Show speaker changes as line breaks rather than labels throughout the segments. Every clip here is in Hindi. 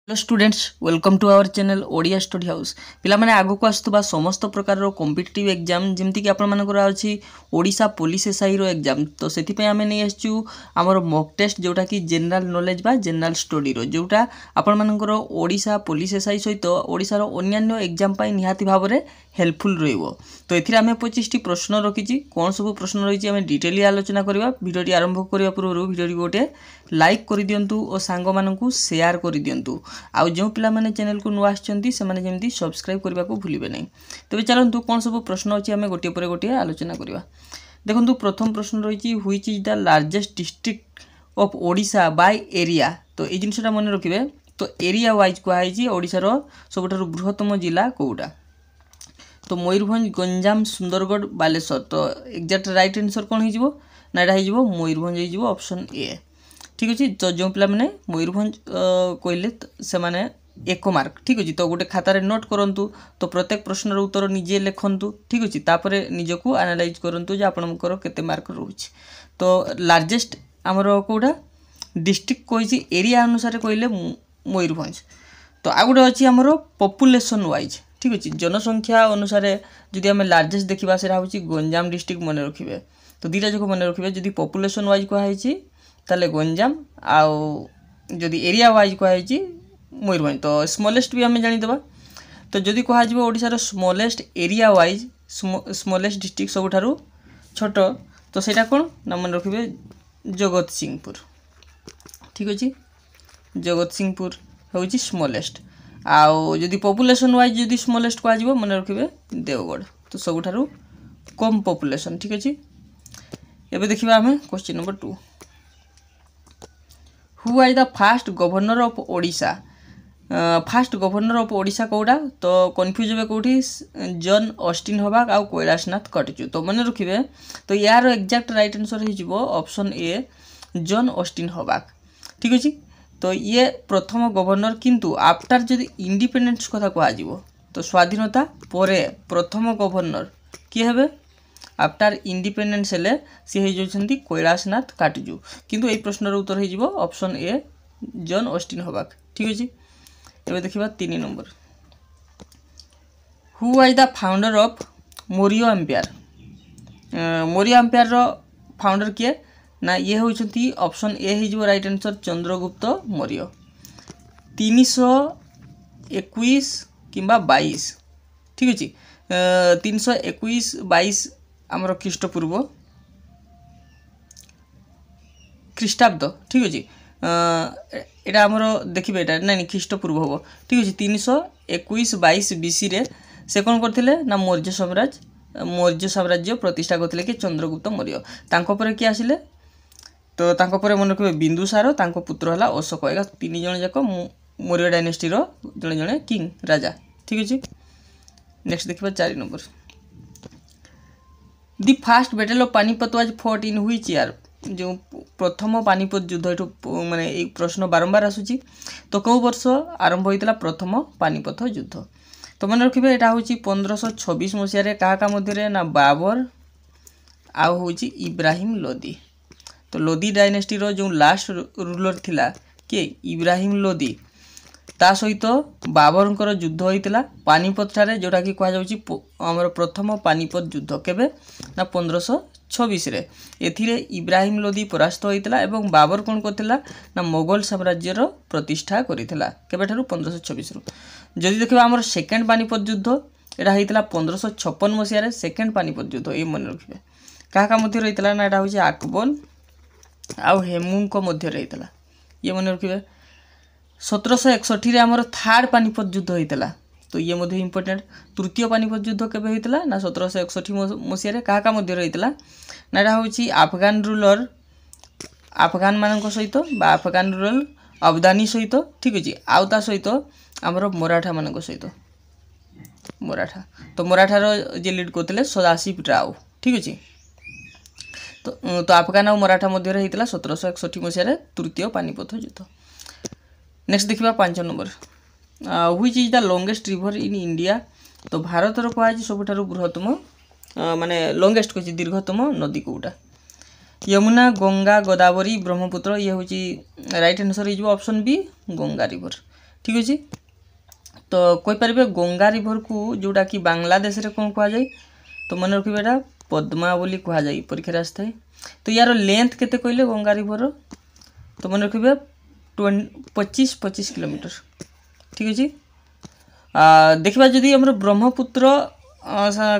Hello students welcome to our channel Odia study house पिलामाने आगक आसुवा समस्त प्रकार कॉम्पिटिटिव एग्जाम जमती कि आपनकर अछि ओडिशा पुलिस एसआई रो एग्जाम तो सेति पे आमे नै आछू हमर मॉक टेस्ट जोटा कि जनरल नॉलेज बा जनरल स्टडी रो जोटा आपनकर ओडिशा पुलिस एसआई सहित ओडिसा रो अन्य एग्जाम पाई निहाती भाबरे हेल्पफुल रहइबो। तो एथिरे आमे 25 टी प्रश्न रखिछि कोन सब प्रश्न रहिछि आमे डिटेली आलोचना करबा। भिडियोटी आरंभ करिया पूर्व भिडियोटी गोटे लाइक करि दियंतु और सांग माननकु शेयर करि दियंतु आउ जो पिला माने चैनल को नुआ आछंती से माने जेमती सब्सक्राइब करबा को भूलिबे नै। तबे चलंतु कोन सब प्रश्न अछि आमे गोटे परे गोटे आलोचना करबा। देखंतु प्रथम प्रश्न रहिछि which is the largest district of Odisha by area. तो ए जिनसटा मन रखिबे तो एरिया वाइज को आइछि ओडिसा रो सबठारु बृहत्तम जिला कोउडा। तो मयूरभंज गंजाम सुंदरगढ़ बालेश्वर तो एक्जाक्ट राइट आंसर कोन हिजिवो ना एटा हिजिवो मयूरभंज हिजिवो ऑप्शन ए। ठीक अछि तो जो पिला माने मयूरभंज कहले से माने 1 मार्क। ठीक अछि तो गोटे खाता रे नोट करंतु तो प्रत्येक प्रश्न रो उत्तर निजे लेखंतु। ठीक अछि तापरे निजको एनालाइज करंतु जे आपनकर केते मार्क रहउछि। तो लार्जेस्ट हमरो कोडा डिस्ट्रिक्ट कोइछि एरिया अनुसार कहले मयूरभंज। तो आ गोटे अछि हमरो पॉपुलेशन वाइज। ठीक अछि जनसंख्या अनुसार जदि हम लार्जेस्ट देखिबा सेरा होछि गंजाम डिस्ट्रिक्ट मन रखिबे। तो दीटा जको मन रखिबे जदि पॉपुलेशन वाइज को आइछि ताले गंजाम आउ जदि एरिया वाइज को आइछि मयूरभंज। तो स्मॉलेस्ट भी हमें जानि देबा। तो जदि कहा जिवो ओडिसा रो smallest area wise smallest district सबठारु छोट तो सेटा कोन ना मन रखिबे जगत सिंहपुर। ठीक अछि जगत सिंहपुर होछि स्मॉलेस्ट आउ जदि पॉपुलेशन वाइज जदि स्मॉलेस्ट को आजिवो मन रखिबे देवगढ़। तो सबठारु कम पॉपुलेशन। ठीक अछि एबे देखिबा हमें question number 2 who are the first governor of Odisha. First governor of Odisha कोडा तो कंफ्यूज होबे कोठी जॉन ऑस्टिन हबाक आ कैलाशनाथ कटजू। तो मन रखिबे तो यार एग्जैक्ट राइट आंसर हिजिवो ऑप्शन ए जॉन ऑस्टिन हबाक। ठीक अछि तो ये प्रथम गवर्नर किंतु आफ्टर जदि इंडिपेंडेंस कथा को आजिवो तो स्वाधीनता परे प्रथम गवर्नर कि हेबे आफ्टर इंडिपेंडेंस हेले सी हे जोछंती कैलाशनाथ काटजू किंतु ए प्रश्नर उत्तर हे जिवो ऑप्शन ए जॉन ऑस्टिन हबाक। ठीक अछि एबे देखिबा 3 number who are the founder of Maurya empire. Maurya empire रो फाउंडर के ना ये होछंती ऑप्शन ए हे जिवो राइट आंसर चंद्रगुप्त मौर्य 321 किंबा 22। ठीक अछि 321 22 हमरो ख्रीष्टपूर्व ख्रीष्टाब्द। ठीक अछि एटा हमरो देखिबे एटा नै ख्रीष्टपूर्व होबो। ठीक अछि 321 22 बीसी रे से कोन करथिले ना मौर्य साम्राज्य प्रतिष्ठा करथिले कि चंद्रगुप्त मौर्य। तांको परे कि आसिले तो तांको परे मन रखिबे बिंदुसार तांको पुत्र हला अशोक। एगा 3 जण जाक मौर्य डायनेस्टी रो जणे जणे किंग राजा। ठीक अछि नेक्स्ट देखिबा 4 number the first battle of Panipat was fought in which year. जो प्रथम पानीपत युद्ध एठो माने ए प्रश्न बारंबार आसुची तो को वर्ष आरंभ होइतला प्रथम पानीपत युद्ध। तो मन रखिबे एटा होची 1526 मसिया रे काहा का मध्य रे ना बाबर आ होची इब्राहिम लोदी। तो लोदी डायनेस्टी रो जो लास्ट रूलर थिला के इब्राहिम लोदी ता सहित बाबरंकर युद्ध होइतला पानीपत ठारे जोटा कि कहा जाउची हमर प्रथम पानीपत युद्ध केबे ना 1526 रे। एथिरे इब्राहिम लोदी परास्त होइतला एवं बाबर कोन करथिला ना मोगल साम्राज्य रो प्रतिष्ठा करितला केबे ठारू 1526 रो। जदि देखिबा हमर सेकंड पानीपत युद्ध एटा होइतला 1556 मसिया रे सेकंड पानीपत युद्ध। ए मन रखिबे काहा का मध्य रहितला ना एटा होची अकबर आ हेमू को मध्य रहितला। ये मन रखिबे 1761 रे हमर थर्ड पानीपत युद्ध होइतला। तो ये मध्य इंपोर्टेंट तृतीय पानीपत युद्ध केबे होइतला ना 1761 मसिया रे काहा का मध्य रहितला ना एटा होची अफगान रूलर अफगान मानक सहित बा अफगान रूलर अब्दानी सहित। ठीक अछि आउ ता सहित हमर मराठा मानक सहित मराठा। तो मराठा रो जे लीड करथिले सदाशिव राव। ठीक अछि तो अफगान और मराठा मध्य रहितला 1761 मसिया रे तृतीय पानीपत युद्ध। नेक्स्ट देखिबा 5 number which is the longest river in India. तो भारत रो कहा जे सबठारु बृहत्तम माने लॉन्गेस्ट कोछि दीर्घतम नदी कोउटा यमुना गंगा गोदावरी ब्रह्मपुत्र ये होची right answer is option B Ganga river. ठीक अच्छे। तो कहींपर गंगा रिभर को जोटा कि बांग्लादेश रे कौन कह जाए तो मन रखिए एटा पद्मा बोली कह जाए परीक्षा आसता है। तो यार लेंथ केते कहले गंगा रिभर तो मन रखिए 25 किलोमीटर ठीक अच्छे। देखा जदि आम ब्रह्मपुत्र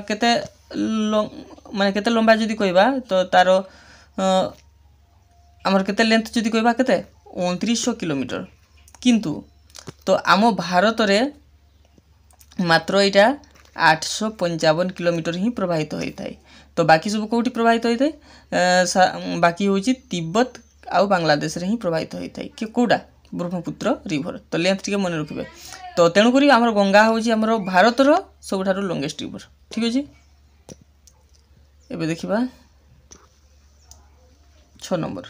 केते माने केते लंबा जदि कहबा तो तार आमर केते लेंथ जदि कहबा केते 2900 किलोमीटर किंतु तो आम भारत रे मात्र यहाँ 855 किलोमीटर ही प्रवाहित होता है। तो बाकी सब कौटी प्रवाहित होता है बाकी हूँ तिब्बत आउ बांग्लादेश रे ही प्रवाहित होता है कि कौटा ब्रह्मपुत्र रिभर। तो लेंथ टी मन रखिए। तो तेणुक आम गंगा हूँ आम भारतर सबुठ लंगेस्ट रिभर ठीक अच्छे। एबे देखिबा 6 नंबर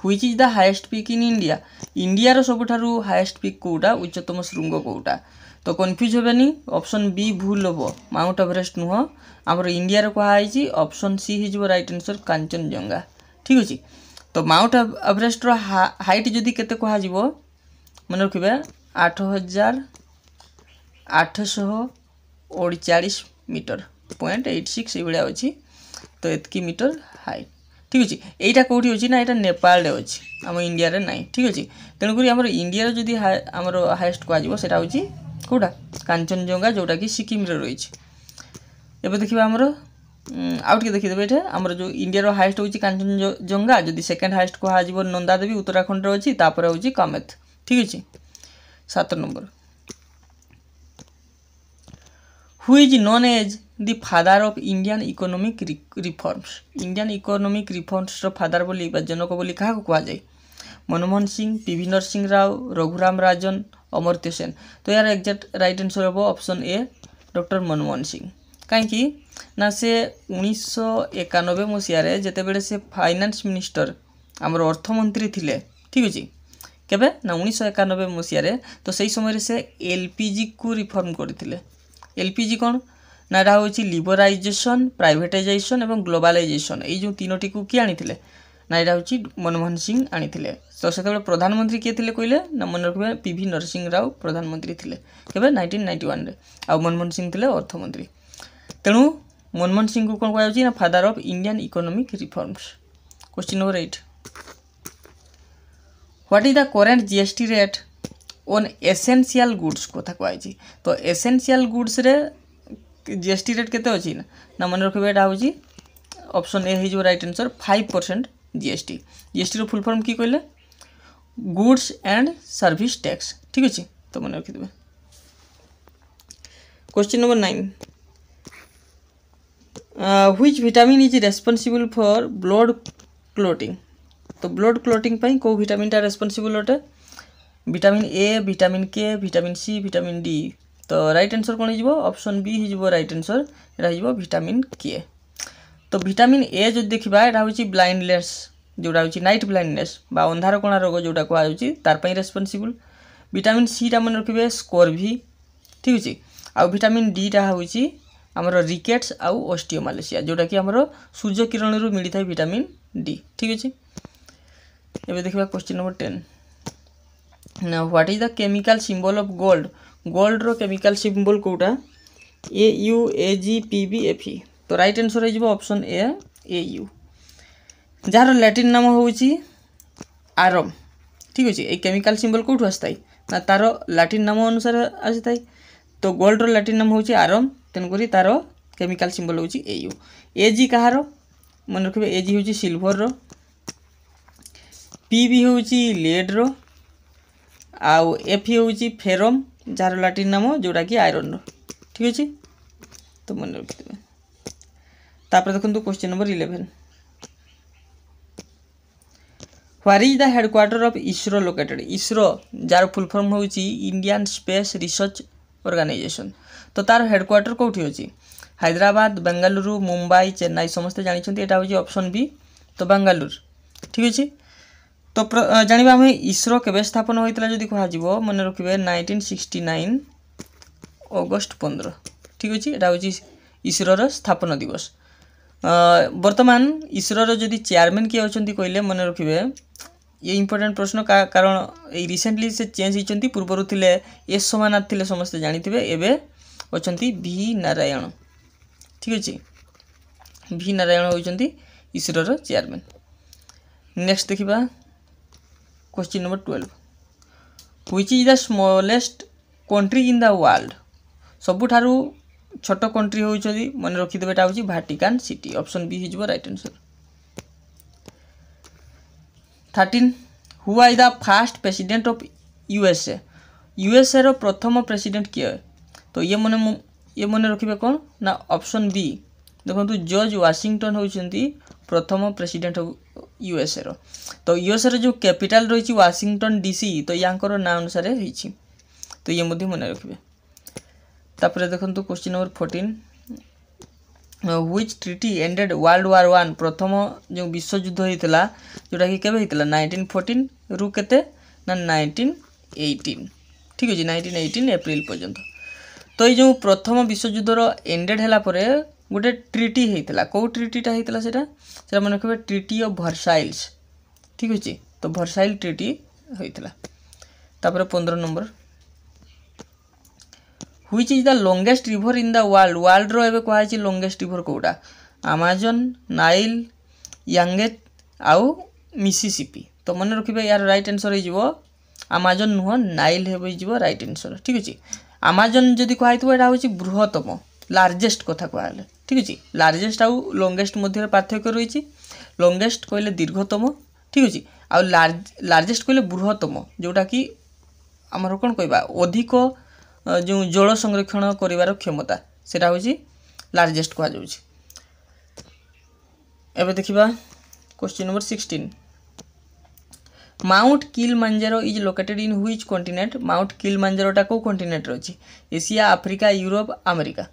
which is the highest peak in India. India रो सबुठारु हाईएस्ट पीक कोटा उच्चतम शृंग कोटा। तो कन्फ्यूज होबेनी ऑप्शन बी भूल होबो माउंट एवरेस्ट नुह आमर इंडिया रो कहा आइछि ऑप्शन सी हिजबो राइट आंसर कांचनजंगा ठीक अछि। तो माउंट एवरेस्ट रो हाइट जदि केते कहा जिवो मन रखिबे 8848 मीटर 0.86 ये भाया अच्छी। तो एतकी मीटर हाइट ठीक अच्छे। यहाँ कौटी अच्छी ना यहाँ नेपाल अच्छी आम इंडिया रे नाई ठीक अच्छे। तेणुक आम इंडिया जदि आमर हाएस्ट कहुटा हूँ कौटा कांचनजंगा जोटा कि सिक्किम रही। एबे देखिए आमर आउ टे देखीदे ये आमर जो इंडिया हाएस्ट हूँ कांचनजंगा जदि सेकेंड हाएस्ट कह नंदा देवी उत्तराखंड अच्छी तापर हूँ कामेत ठीक अच्छे। 7 number who is known as the father of Indian economic reforms. Indian economic reforms रो फादर बोली जनक बोली क्या कह जाए मनमोहन सिंह पीवी नरसिंह राव रघुराम राजन अमर्त्य सेन। तो यार एक्जाक्ट राइट आंसर हम option A doctor Manmohan Singh कहीं ना से 1991 मसीह जितेबले से फाइनेंस मिनिस्टर आमर अर्थमंत्री थिले ठीक अच्छे केबे ना 1991 मसीह। तो सही समय से एलपीजी को रिफॉर्म करते। एलपीजी कौन ना यहाँ हूँ लिबराइजेशन प्राइवेटाइजेशन और ग्लोबालाइजेशन ये तीनोटी को किए आनी ना यहाँ हूँ मनमोहन सिंह आनी। तो से प्रधानमंत्री किए थे कहले ना मन रखिए पीवी नरसिंह राव प्रधानमंत्री थे केबे 1991 आ मनमोहन सिंह थे अर्थमंत्री। तेणु मनमोहन सिंह को कौन कह ना father of Indian economic reforms. Question number 8 what is the current GST rate on essential goods कथा कहुई। तो एसेंशियल गुड्स रे जीएसटी रेट केते अछि ना मन रखिबे एटा होची ऑप्शन ए हे जो राइट आंसर 5% जीएसटी। जीएसटी रो फुल फॉर्म की कहले गुड्स एंड सर्विस टैक्स ठीक अछि। तो मन रखि देबे। Question number 9 which vitamin is responsible for blood clotting. तो ब्लड क्लॉटिंग पई को विटामिन टा रेस्पोंसिबल होटे विटामिन ए विटामिन के विटामिन सी विटामिन डी। तो राइट आंसर कौन हो ऑप्शन बी हो राइट आंसर यहाँ विटामिन के। तो विटामिन ए जो देखा यहाँ हूँ ब्लाइंडनेस जोटा हूँ नाइट ब्लाइंडनेस बा अंधार कणा रोग जोटा कहुच्छी तार रेस्पोंसिबल। विटामिन सी टा मन रखिए स्कर्वी ठीक अच्छे। आउ विटामिन डी टा हूँ आमर रिकेट्स आउ ऑस्टियोमालेसिया जोटा कि आमर सूर्य किरण रु मिलता है विटामिन डी ठीक अच्छे। एबे देखिबा क्वेश्चन नंबर 10 ना what is the chemical symbol of gold. Gold रो केमिकल सिंबल कोटा AuAgPbFe। तो राइट आंसर हो ऑप्शन ए AU जार लैटिन नाम हूँ आरम ठीक अच्छे। ये केमिकल सिंबल कौटू आसता ना तार लैटिन नाम अनुसार आसी। तो गोल्ड रो लैटिन नाम हूँ आरम तेणुक तार केमिकल सिंबल हूँ AU। Ag कहार मन रखिए Ag हूँ सिल्वर रो Pb हूँ लेड रो आउ Fe हूँ फेरम जार लैटिन नाम जोटा कि आयरन रो ठीक अच्छे। तो मन रखिए तापर देखो question number 11 what is the headquarter of ISRO located. ISRO jar full form हूँ इंडियन स्पेस रिसर्च ऑर्गेनाइजेशन। तो तार हेडक्वार्टर कौटी अच्छी हैदराबाद बेंगालुरु मुंबई चेन्नई समस्ते जानते यहाँ हूँ ऑप्शन बी तो बेंगालुरु ठीक अच्छे। तो जाना आम इसरो केवे स्थापन होता जदि कह मन रखिए 1969 अगस्ट 15 ठीक अच्छे। यहाँ हूँ इसरोर स्थापन दिवस। वर्तमान इसरोर जदि चेयरमैन किए अच्छा कहले मन रखिए ये इंपोर्टेंट प्रश्न कारण ये रिसेंटली से चेंज होती पूर्वर थे एस सोमनाथ थे समस्ते जानी एवं अच्छा वी नारायण ठीक अच्छे वी नारायण होती इसरोर चेयरमैन। नेक्स्ट देखा question number 12 which is the smallest country in the world सबुठारु छोट कंट्री होउछदी मन रखिदेबे एटा होची वाटिकन सिटी ऑप्शन बी हिजबो right answer. 13 who is the first president of USA USA रो प्रथम प्रेसिडेंट किए तो ये मन रखिबे कौन ना ऑप्शन बी देखो जॉर्ज वाशिंगटन होउछंती प्रथम प्रेसिडेंट ऑफ यूएसए रो तो यूएसए रो जो कैपिटल रही वाशिंगटन डीसी तो यांकर ना अनुसार होईछि तो ये मध्य मन रखिबे। तापर देखंतु question number 14 which treaty ended world war 1 प्रथम जो विश्व युद्ध होइतला जोटा कि केबे होइतला 1914 रु केते ना 1918 ठीक अछि 1918 अप्रैल पर्यंत। तो ये जो प्रथम विश्व युद्ध रो एंडेड हैला परे गोटे ट्रिटी होइतला को ट्रिटीटा होइतला सेटा मन रखिबे ट्रिटी ऑफ वर्साइल्स ठीक अछि तो वर्साइल ट्रिटी होइतला। तापर 15 नंबर which is the longest river in the world world रो एबे कहै छी लॉन्गेस्ट रिवर कोडा अमेजन नाइल यांगेट आउ मिसिसिपी तो मन रखिबे यार राइट आंसर हो जिवो अमेजन नुह नाइल हेबो जिवो राइट आंसर ठीक अछि। अमेजन जदि कहैतो एटा होछि बृहत्तम लार्जेस्ट कथा कहले ठीक अछि लार्जेस्ट आउ लॉन्गेस्ट मध्य पार्थक्य रही लॉन्गेस्ट कहले दीर्घतम ठीक अछि आउ लार्जेस्ट कहले बृहत्तम जोटा कि हमर कोन कहबा अधिक जो जल संरक्षण करिवार क्षमता सेटा होछि लार्जेस्ट कहा जाउछि। एबे देखिबा question number 16 Mount Kilimanjaro is located in which continent Mount किलिमांजारोटा को कॉन्टिनेंट रही एशिया अफ्रीका यूरोप अमेरिका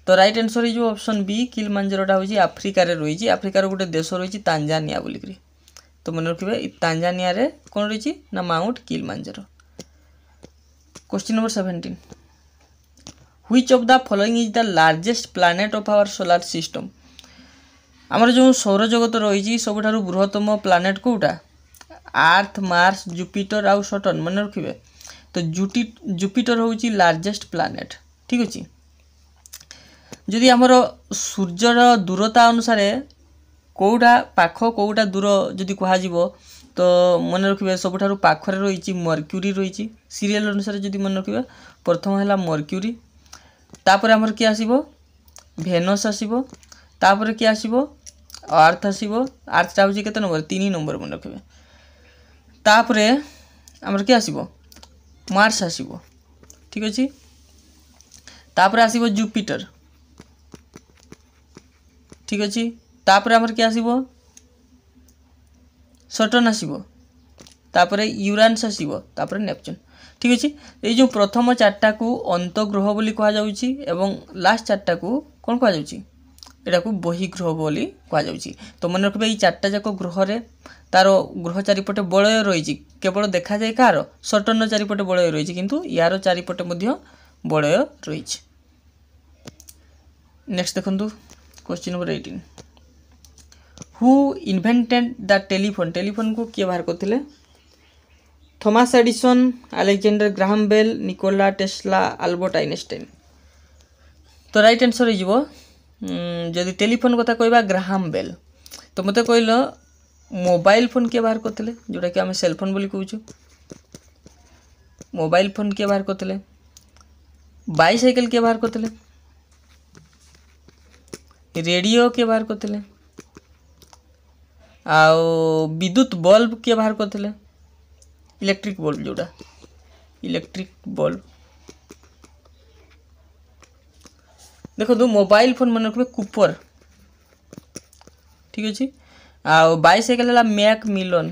तो राइट आंसर है जो ऑप्शन बी किलिमांजारोटा होछि अफ्रीका रे रही अफ्रीका रो गोटे देश रही तांजानिया बोली करी तो मन रखिबे तांजानिया रे कोन रही ना Mount Kilimanjaro. Question number 17 which of the following is the largest planet of our solar system आमर जो सौर जगत रही सबुठारु बृहत्तम प्लैनेट कोटा अर्थ मार्स जुपिटर आउ सटर्न मन रखिबे तो जुपिटर होची लार्जेस्ट प्लैनेट ठीक अछि। जदि आमर सूर्यर दूरता अनुसार कोटा पाख कोटा दूर जदि कहा जिवो तो मन रखिबे सबुठारु पाखरे रही मर्क्यूरी रही सीरियल अनुसार जदि मन रखिबे प्रथम हैला मर्क्यूरी तापर हमर के आसीबो भेनस आसीबो तापर के आसीबो अर्थ आसीबो अर्थ टा होची केते नंबर 3 नंबर मन रखिबे तापर हमर के आसीबो मार्स आसीबो ठीक अछि तापर आसीबो जुपिटर ठीक अछि तापर हमर के आसीबो सटर्न आसीबो तापर यूरानस आसीबो तापर नेपच्यून ठीक अछि। ए जो प्रथम चारटा को अंतग्रह बोली कहा जाउछि एवं लास्ट चारटा को कोन कहा जाउछि एटा को बहिग्रह बोली कहा जाउछि तो मन रखबे ई चारटा जाको ग्रह रे तारो ग्रह चारिपटे बलय रहिछि केवल देखा जाय कार सटर्न चारिपटे बलय रहिछि किंतु यारो चारिपटे मध्य बलय रहिछि। नेक्स्ट देखंतु question number 18 who invented the telephone telephone को किए बाहर करथिले Thomas Edison Alexander Graham Bell Nikola Tesla Albert Einstein तो राइट आंसर हो जदि टेलीफोन कथा कहबा ग्राहम बेल तो मते कहलो मोबाइल फोन के बाहर करथिले जोटा कि हम सेल फोन बोली कहूछु मोबाइल फोन के बाहर करथिले बाइसाइकिल के बाहर करथिले रेडियो के बाहर करथिले आ विद्युत बल्ब के बाहर करथिले इलेक्ट्रिक बल्ब जोड़ा इलेक्ट्रिक बल्ब देखो तो मोबाइल फोन मन रखबे कूपर ठीक अछि आ बाइसाइकिल हला मैकमिलन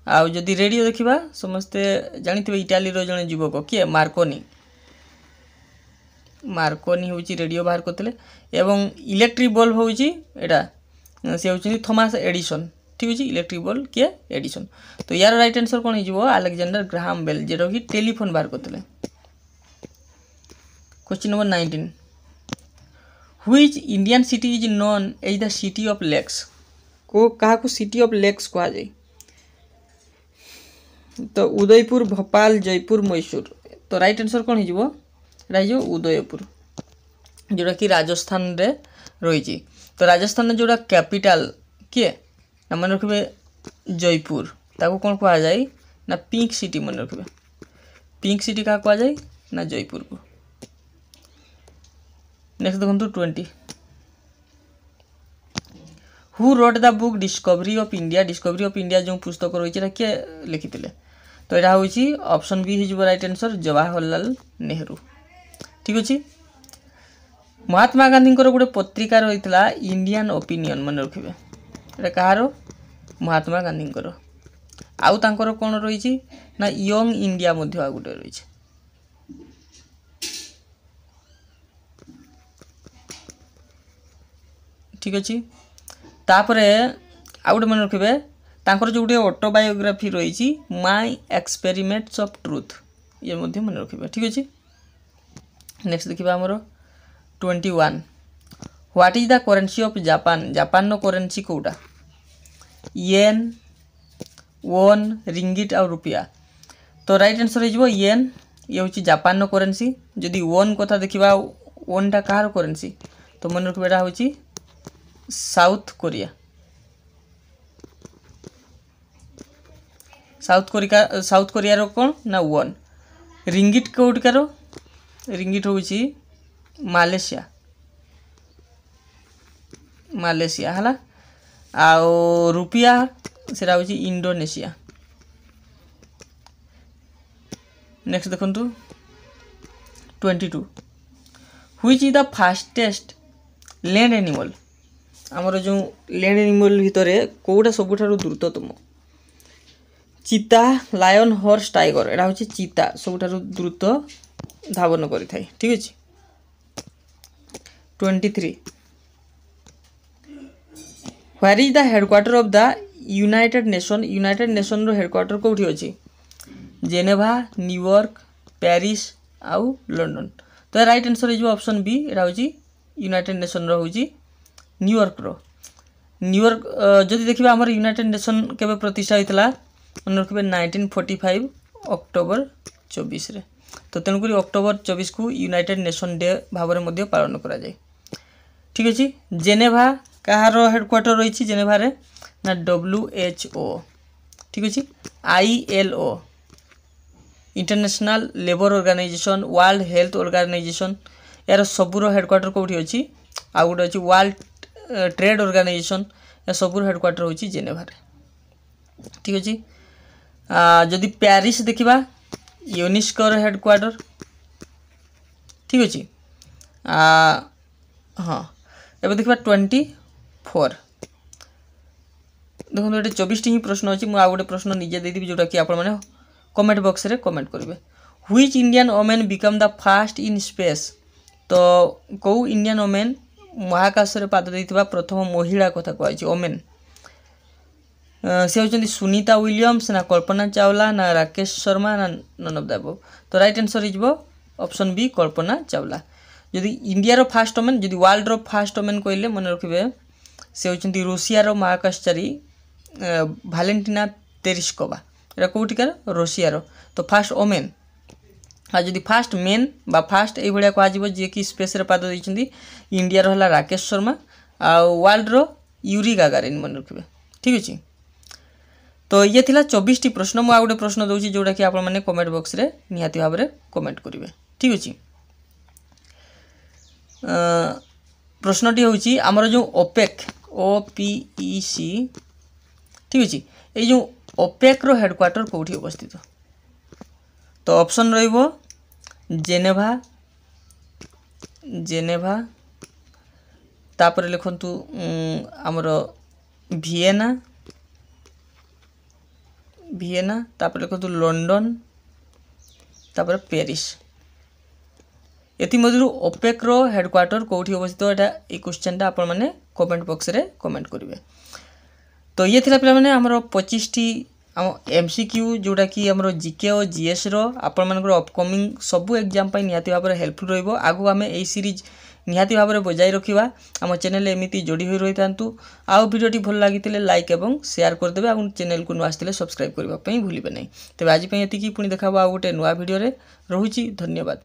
आ जदि रेडियो देखिबा समस्ते जानिथिबे इटाली रो जने युवक के मार्कोनी होची रेडियो बाहर करथिले एवं इलेक्ट्रिक बल्ब होची एटा से होची थॉमस एडिसन ठीक अछि इलेक्ट्रिक बल्ब के एडिसन तो यार राइट आंसर कोन हिजबो अलेक्जेंडर ग्राहम बेल जेरो कि टेलीफोन बाहर करथिले। Question number 19 which Indian city is known as the city of lakes को क्या सिटी ऑफ लेक्स कह जाए तो उदयपुर भोपाल जयपुर मैसूर तो राइट आंसर कौन हो उदयपुर जोटा कि राजस्थान रे रही तो राजस्थान जोड़ा कैपिटल किए ना मन रखिए जयपुर ताको कौन कह जाए ना पिंक सिटी मन रखिए पिंक सिटी क्या कह जाए ना जयपुर को। नेक्स्ट देखो 20 who wrote the book discovery of India जो पुस्तक रही किए लिखी तो यहाँ हूँ ऑप्शन बी हो राइट आंसर जवाहरलाल नेहरू। ठीक अच्छे महात्मा गांधी गोटे पत्रिका रही इंडियन ओपिनियन मन रखिए कहार महात्मा गांधी आउ तांकर कौन रही ना यंग इंडिया आ गोटे रही। ठीक अच्छे तापर आउ गोटे मन रखिए तांकर जो गोटे ऑटोबायोग्राफी रही माय एक्सपेरिमेंट्स ऑफ ट्रुथ ये मन रखिए। ठीक अच्छे नेक्स्ट देखिए आमर 21 what is the currency of Japan Japan currency कोटा येन वोन रिंगिट और रुपया तो राइट आंसर हो येन ये हूँ जापान करेन्सी जदि वोन कथा देखा वोनटा कहार करेन्सी तो मन रखिए हूँ साउथ कोरिया साउथ कोरिया कौन ना वोन रिंगिट कौटिकार रिंगिट हूँ मालेशिया मालेशिया है आउ रुपया से हूँ इंडोनेशिया। नेक्स्ट देखु 22 which is the fastest land animal आमर जो लैंड एनिमल भितर कौटा सबुठारु द्रुततम चीता लायन हॉर्स टाइगर एटा हूँ चीता सबुठारु द्रुत धावन करि थाए। ठीक अच्छे 23 where is the headquarter of the united nation रो हेडक्वार्टर कौटी अच्छी जेनेवा न्यूयॉर्क पेरिस आउ लंडन तो राइट आंसर हो ऑप्शन बी एटा हूँ यूनाइटेड नेशन रो हूँ न्यूयॉर्क न्यूयॉर्क जदि देखिए आमर यूनाइटेड नेशन केबे प्रतिष्ठा होता मन रखिए 1945 अक्टोबर 24 रे तो तेणुक अक्टोबर 24 को यूनाइटेड नेशन डे भाव में पालन करा जाए। ठीक अच्छे जेनेवा कहार हेडक्वार्टर रही जेनेवा रे ना WHO। ठीक अच्छे ILO International Labour Organization World Health Organization यार सबूर हेडक्वार्टर कौटी अच्छी आउ गोटे अच्छी वर्ल्ड ट्रेड ऑर्गेनाइजेशन या सबूर हेडक्वार्टर हूँ जेनेवा रे। ठीक अच्छे जदि पेरिस देखा यूनेस्को हेडक्वार्टर। ठीक अच्छे हाँ एवं देखा 24 देखो ये 24 ही प्रश्न अच्छी मुझे गोटे प्रश्न निजे देदेवी जोटा कि आपने कमेंट बॉक्स रे कमेंट करेंगे which Indian women become the fast in space तो कौ इंडियन वोमेन महाकाश रे पाद देइथिबा प्रथम महिला कथा कहछि वोमेन से होचंदी सुनीता विलियम्स ना कल्पना चावला ना राकेश शर्मा ना नन ऑफ द अबव तो right answer is option B Kalpana Chawla. जदि इंडिया रो फास्ट वोमेन जदि वर्ल्ड रो फास्ट वोमेन कहले मन रखिबे से होचंदी रूसिया रो महाकाशचारी भालेंटिना तेरिस्कोवा एटा कोटिकार रूसिया रो तो फास्ट वोमेन हाँ जदि फास्ट मेन बा फास्ट ये भाया कह जी कि स्पेस रे पाद देइछंदी इंडिया रो हला राकेश शर्मा आ वर्ल्ड रो यूरी गागारिन मन रखिबे। ठीक अच्छे तो ये थिला 24 प्रश्न मुझे गोटे प्रश्न दूसरी जोटा कि आप कमेंट बॉक्स रे निहाती भाव में कमेंट करेंगे। ठीक अच्छे प्रश्नटी हूँ आमर जो ओपेक OPEC। ठीक अच्छे ये जो ओपेक रो हेडक्वार्टर कौटी अवस्थित तो ऑप्शन रहिबो जेनेवा तापर लिखंतु आमर ভিয়েনা तापर लिखंतु लंडन तापर पेरिस एमध्य ओपेक रो हेडक्वार्टर कौटी अवस्थित एटा ये क्वेश्चनटा आपण मैंने कमेंट बॉक्स रे कमेंट करेंगे। तो ये थिला पिला माने हमरो 25 टी MCQ जोटा कि हमरो जीके और जीएस रो आपण मानकर अपकमिंग सबु एग्जाम पई निहाती भाबरे हेल्पफुल रहइबो। आगु आमे ए सीरीज निहाती भाव में बजाय रखा आम चैनल एमती जोड़ी हो रही था। आउ वीडियोटी भल लगी लाइक और शेयर करदे और चैनल को नुआ आसते सब्सक्राइब करने भूलें नहीं। तेज आज ये पुणी देखा आउ गोटे नुआ वीडियो रोची। धन्यवाद।